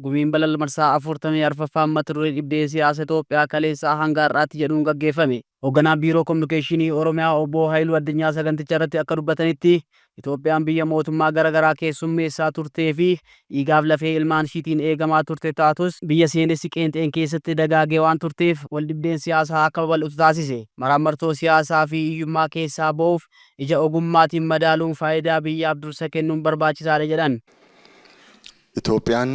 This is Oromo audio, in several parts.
Gumiin balal marsaa 44ffaan mata duree dhibdee siyaasa Itoophiyaa kaleessaa hanga har'aatti jedhuun gaggeeffame. Hoogganaan Biiroo Kominikeeshinii Oromiyaa Obbo Haayiluu Addunyaa saganticha irratti akka dubbatanitti Itoophiyaan biyya mootummaa garaagaraa keessummeessaa turtee fi dhiigaaf lafee ilmaan ishiitiin eegamaa turte taatus biyya seenessi qeenxeen keessatti dagaagee waan turteef wal dhibdeen siyaasaa akka babal'atu taasise. Maraamartoo siyaasaa fi hiyyummaa keessaa ba'uuf ija ogummaatiin madaaluun faayidaa biyyaaf dursa kennuun barbaachisaadha jedhan. Itoophiyaan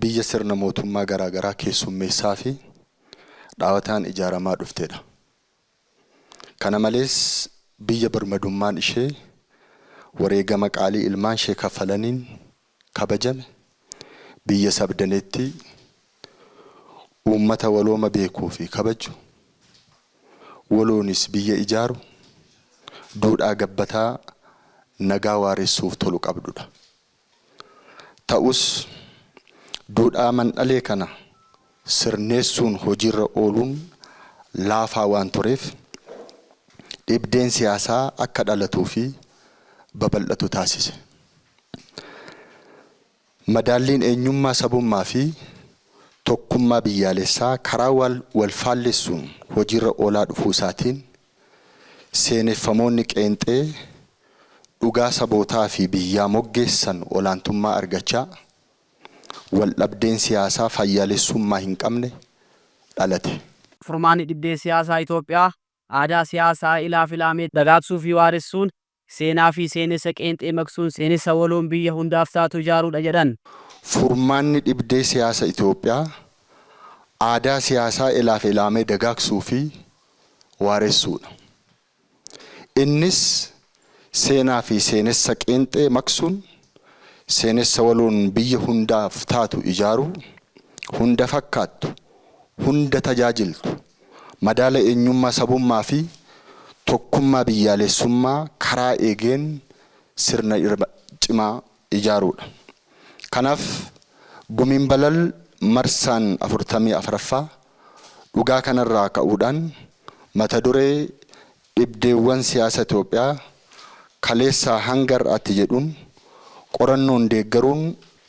biyya sirna mootummaa garaagaraa keessummeessaa fi dhaawataan ijaaramaa dhuftedha. Kana malees biyya birmadummaan ishee wareegama qaalii ilmaan ishee kaffalaniin kabajame, biyya sabdaneetti uummata walooma beekuu fi kabaju, waloonis biyya ijaaru, duudhaa gabbataa nagaa waaressuuf tolu qabdudha. Ta'us duudhaa mandhalee kana sirneessuun hojiirra ooluun laafaa waan tureef dhibdeen siyaasaa akka dhalatuu fi babal'atu taasise. Madaalliin eenyummaa sabummaa fi tokkummaa biyyaalessaa karaa wal faallessuun hojiirra oolaa dhufuu isaatiin seeneffamoonni qeenxee dhugaa sabootaa fi biyyaa moggeessan olaantummaa argachaa wal dhabdeen siyaasaa fayyaalessummaa hin qabne dhalate. Furmaanni dhibdee siyaasaa Itoophiyaa aadaa siyaasaa ilaaf ilaamee dagaagsuu fi waaressuun seenaa fi seenessa qeenxee maqsuun seenessa waloon biyya hundaaf taatu ijaaruudha jedhan. Furmaanni dhibdee siyaasa Itoophiyaa aadaa siyaasaa ilaaf ilaamee dagaagsuu fi waaressuudha. Innis seenaa fi seenessa qeenxee maqsuun seenessa waloon biyya hundaaf taatu ijaaruu, hunda fakkaattu, hunda tajaajiltu, madaala eenyummaa sabummaa fi tokkummaa biyyaalessummaa karaa eegeen sirna cimaa ijaaruudha. Kanaaf gumiin balal marsaan 44ffaa dhugaa kanarraa ka'uudhaan mata duree dhibdeewwan siyaasa Itoophiyaa kaleessaa hanga har'aatti jedhuun qorannoon deeggaruun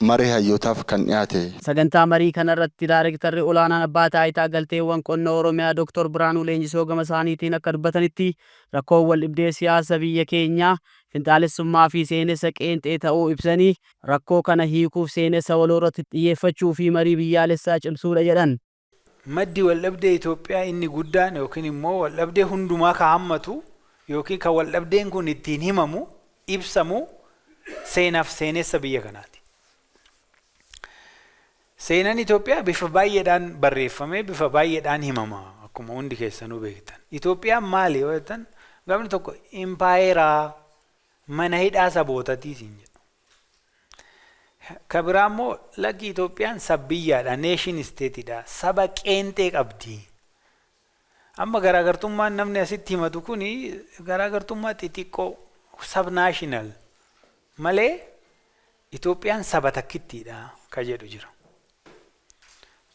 maree hayyootaaf kan dhiyaate. Sagantaa marii kanarratti Daayirektarri olaanaan abbaa taayitaa galteewwan qonna Oromiyaa Dr. Biraanuu Leenjisoo gama isaaniitiin akka dubbatanitti rakkoon wal dhibdee siyaasa biyya keenyaa finxaalessummaa fi seenessa qeenxee ta'uu ibsanii rakkoo kana hiikuuf seenessa waloo irratti xiyyeeffachuu fi marii biyyaalessaa cimsuudha jedhan. Maddi wal dhabdee Itoophiyaa inni guddaan yookiin immoo wal dhabdee hundumaa ka hammatu yookiin kan wal dhabdeen kun ittiin himamu ibsamu seenaaf seenessa biyya kanaati. Seenaan Itoophiyaa bifa baay'eedhaan barreeffamee bifa baay'eedhaan himama akkuma hundi keessanuu beektan. Itoophiyaan maali yoo jettan gaafni tokko impaayeraa mana hidhaa sabootatii siin jedhu. Ka biraa immoo lakki Itoophiyaan sabbiyyaadha, neeshin isteetidha, saba qeenxee qabdi. Amma garaagartummaan namni asitti himatu kuni garaagartummaa xixiqqoo sabnaashinaal malee Itoophiyaan saba takkittiidha ka jedhu jira.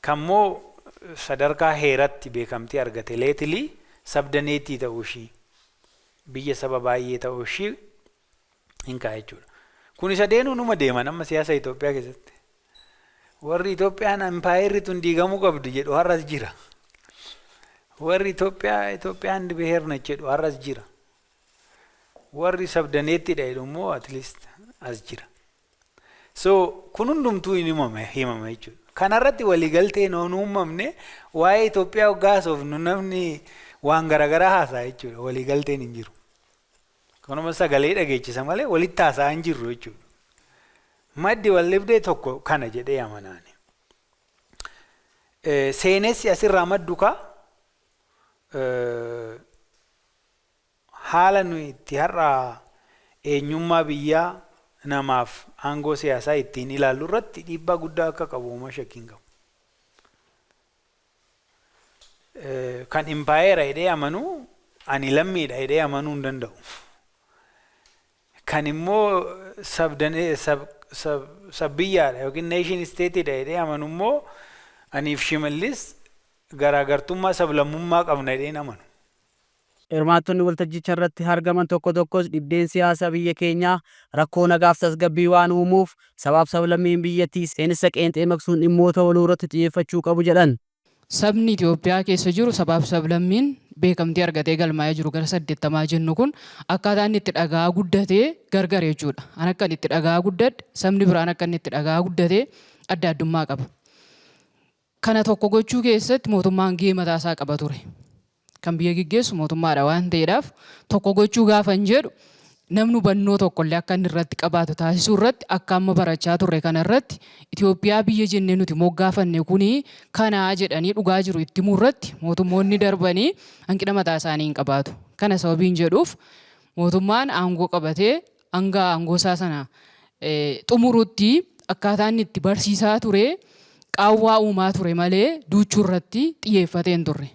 Kammoo sadarkaa heeratti beekamtii argate leetilii sabdaneetii ta'uu ishii biyya saba baay'ee ta'uu ishii hin kaa'e jechuudha. Kun isa deenuu numa deeman amma siyaasa Itoophiyaa keessatti. Warri Itoophiyaan impaayerri tun diigamuu qabdu jedhu har'as jira. Warri Itoophiyaan beherna jedhu har'as jira. Warri sabdaneettidha jedhu immoo at least as jira. So kun hundumtuu himama jechuudha. Kanarratti waliigaltee noon uumamne waa'ee Itoophiyaa hoggaasuuf nu namni waan garaagaraa haasa'a jechuudha. Waliigalteen hin jiru. Kanuma sagalee dhageechisa malee walitti haasa'aa hin jirru jechuudha. Maddi wal dhibdee tokko kana jedhee amanaani. Seenessi asirraa maddu kaa haala nuyi itti har'a eenyummaa biyyaa namaaf aangoo siyaasaa ittiin ilaallu irratti dhiibbaa guddaa akka qabu uuma shakkiin qabu. Kan impaayera jedhee amanu ani lammiidha jedhee amanuu hin danda'u. Kan immoo sabbiyyaadha yookiin neeshin isteetidha jedhee amanu immoo aniif shimallis garaagartummaa sablammummaa qabna jedheen amanu. Hirmaattonni waltajjicha irratti argaman tokko tokkos dhibdeen siyaasaa biyya keenyaa rakkoo nagaaf tasgabbii waan uumuuf sabaaf sablammiin biyyattii seenessa qeenxee maqsuun dhimmoota waloo irratti xiyyeeffachuu qabu jedhan. Sabni Itoophiyaa keessa jiru sabaaf sablammiin beekamtii argatee galmaa'ee jiru gara 80 jennu kun akkaataa inni itti dhagaa guddatee gargar jechuudha. An akka inni itti dhagaa guddadhe sabni biraan akka inni itti dhagaa guddatee adda addummaa qaba. Kana tokko gochuu keessatti mootummaan gahee mataa isaa qaba ture. Kan biyya gaggeessu mootummaadha waan ta'eedhaaf tokko gochuu gaafa hin jedhu namni hubannoo tokkollee akka inni irratti qabaatu taasisuu irratti akka amma barachaa turre kana irratti Itoophiyaa biyya jennee nuti moggaafanne kuni kanaa jedhanii dhugaa jiru itti himuu irratti mootummoonni darbanii hanqina mataa isaanii hin qabaatu. Kana sababiin jedhuuf mootummaan aangoo qabatee hanga aangoo isaa sana xumurutti akkaataa inni itti barsiisaa ture qaawwaa uumaa ture malee duuchuu irratti xiyyeeffatee hin turre.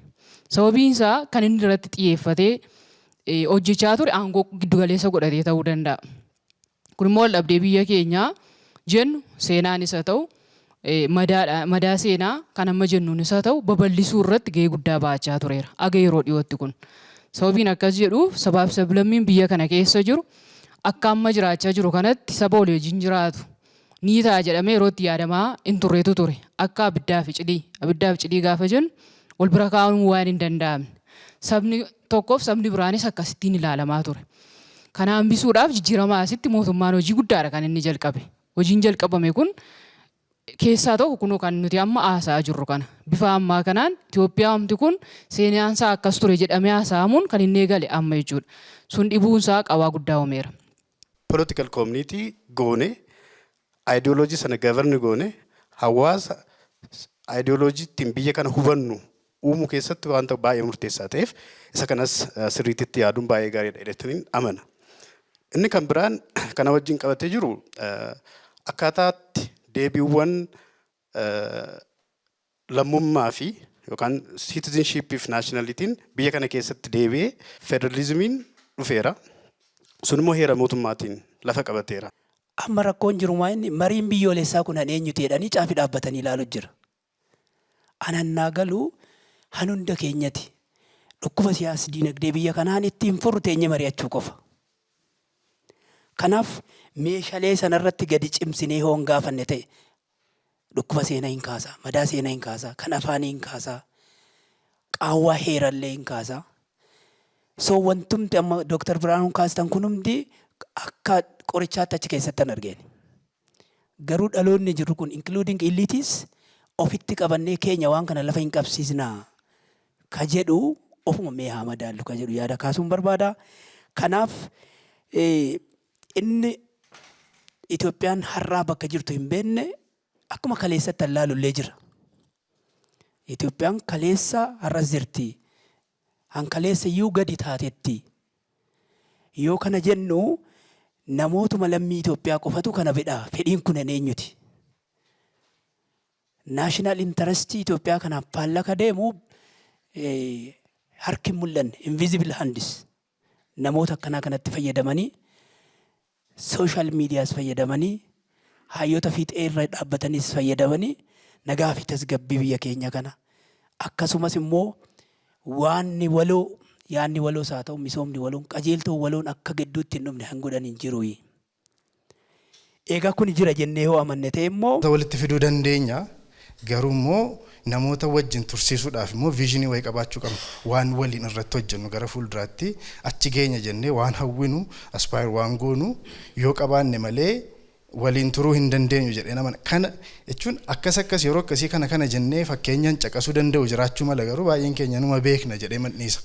Sababiin isaa kan inni irratti xiyyeeffatee hojjechaa ture aangoo giddugaleessa godhatee ta'uu danda'a. Kun immoo waldhabdee biyya keenyaa jennu seenaanis haa ta'u madaa seenaa kan amma jennuunis haa ta'u babal'isuu irratti gahee guddaa baachaa tureera. Aga yeroo dhiyootti kun. Sababiin akkas jedhuuf sabaaf sablammiin biyya kana keessa jiru akka amma jiraachaa jiru kanatti saba walii wajjin jiraatu ni ta'a jedhamee yeroo itti yaadamaa hin turreetu ture. Akka abiddaa fi cidii gaafa jennu wal bira kaa'uun waan hin danda'amne. Sabni tokkoof sabni biraanis akkasittiin ilaalamaa ture. Kana hambisuudhaaf jijjiirama asitti mootummaan hojii guddaadha kan inni jalqabe. Hojiin jalqabame kun keessaa tokko kunoo kan nuti amma haasa'aa jirru kana. Bifa ammaa kanaan Itoophiyaa hamti kun seenaansaa akkas ture jedhamee haasa'amuun kan inni eegale amma jechuudha. Sun dhibuunsaa qawaa guddaa uumeera. Political community goone ideoloojii sana gavarni goone hawaasa ideoloojii ittiin biyya kana hubannu uumuu keessatti wanta baay'ee murteessaa ta'eef isa kanas sirriitti yaaduun baay'ee gaariidha jedhanii amana. Inni kan biraan kana wajjin qabatee jiru akkaataatti deebiiwwan lammummaa fi yookaan citizenship fi nationalitiin biyya kana keessatti deebi'ee federalizimiin dhufeera. Sun immoo heera mootummaatiin lafa qabateera. Amma rakkoon jiru inni mariin biyyoolessaa kun eenyuti jedhanii caafii dhaabbatanii ilaaluu jira. Anannaa galuu hanunda keenyati. Dhukkuba siyaasa dinagdee biyya kanaan ittiin furru teenye mari'achuu qofa. Kanaaf meeshaalee sanarratti gadi cimsinee hoon gaafanne ta'e dhukkuba seenaa hin kaasaa, madaa seenaa hin kaasaa, kan afaanii hin kaasaa, qaawwaa heerallee hin kaasaa. So wantumti amma Dr. Biraanuun kaastan kun hundi akka qorichaatti achi keessatti hin argine. Garuu dhaloonni jiru kun including eliitis ofitti qabannee keenya waan kana lafa hin qabsiisnaa ka jedhu ofuma mee haa madaallu ka jedhu yaada kaasuun barbaada. Kanaaf inni Itoophiyaan har'aa bakka jirtu hin beekne akkuma kaleessatti allaalullee jira. Itoophiyaan kaleessa har'as jirti. Hankaleessa iyyuu gadi taatetti. Yoo kana jennu namootuma lammii Itoophiyaa qofatu kana fedha. Fedhiin kun eenyuti? National interest Itoophiyaa kanaaf faallaka deemu harki mul'anne invisible hands namoota akkanaa kanatti fayyadamanii social medias fayyadamanii hayyoota fiixee irra dhaabbataniis fayyadamanii nagaa fi tasgabbii biyya keenya kana akkasumas immoo waanni waloo yaanni waloo isaa ta'u misoomni waloon qajeeltoo waloon akka gidduutti hin dhumne han godhan hin jiru. Egaa kun jira jennee yoo amanne ta'e immoo walitti fiduu dandeenya. Garuu immoo namoota wajjin tursiisuudhaaf immoo viizinii wayii qabaachuu qabna. Waan waliin irratti hojjennu gara fuulduraatti achi geenya jennee waan hawwinu aspire waan goonu yoo qabaanne malee waliin turuu hin dandeenyu jedhee nama kana jechuun akkas yeroo akkasii kana jennee fakkeenyaan caqasuu danda'u jiraachuu mala garuu baay'een keenya numa beekna jedhee madniisa.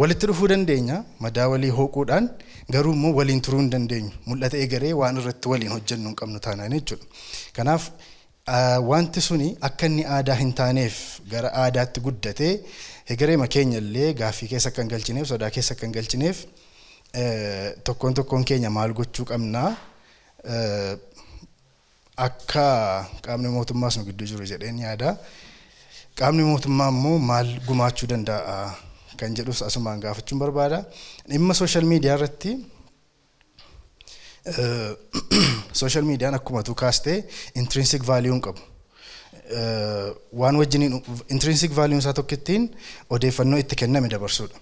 Walitti dhufuu dandeenya madaa walii hooquudhaan garuu immoo waliin turuu hin dandeenyu. Mul'ata egeree waan irratti waliin hojjennu hin qabnu taanaan jechuudha. Kanaaf wanti suni akka inni aadaa hin taaneef gara aadaatti guddatee egeree makeenya illee gaaffii keessa akka hin galchineef sodaa keessa akka hin galchineef tokkoon keenya maal gochuu qabnaa akka qaamni mootummaas nu gidduu jiru jedheen yaada. Qaamni mootummaa immoo maal gumaachuu danda'a kan jedhus asumaan gaafachuun barbaada. Dhimma social media irratti social media akkuma tu kaaste intrinsic value qabu. Waan wajjiniin intrinsic value isaa tokkittiin odeeffannoo itti kenname dabarsuudha.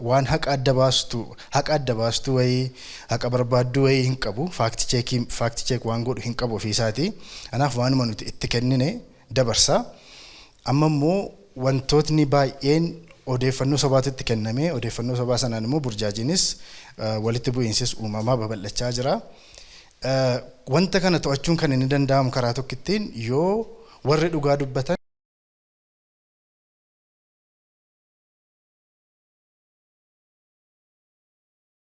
waan haqa adda baastu wayii haqa barbaaddu wayii hin qabu faakti cheek waan godhu hin qabu ofiisaati. Kanaaf waanuma nuti itti kennine dabarsa. Amma immoo wantootni baay'een odeeffannoo sobaatitti kenname odeeffannoo sobaa sanaan immoo burjaajiinis walitti bu'iinsis uumamaa babal'achaa jira. Wanta kana to'achuun kan inni danda'amu karaa tokkittiin yoo warri dhugaa dubbatan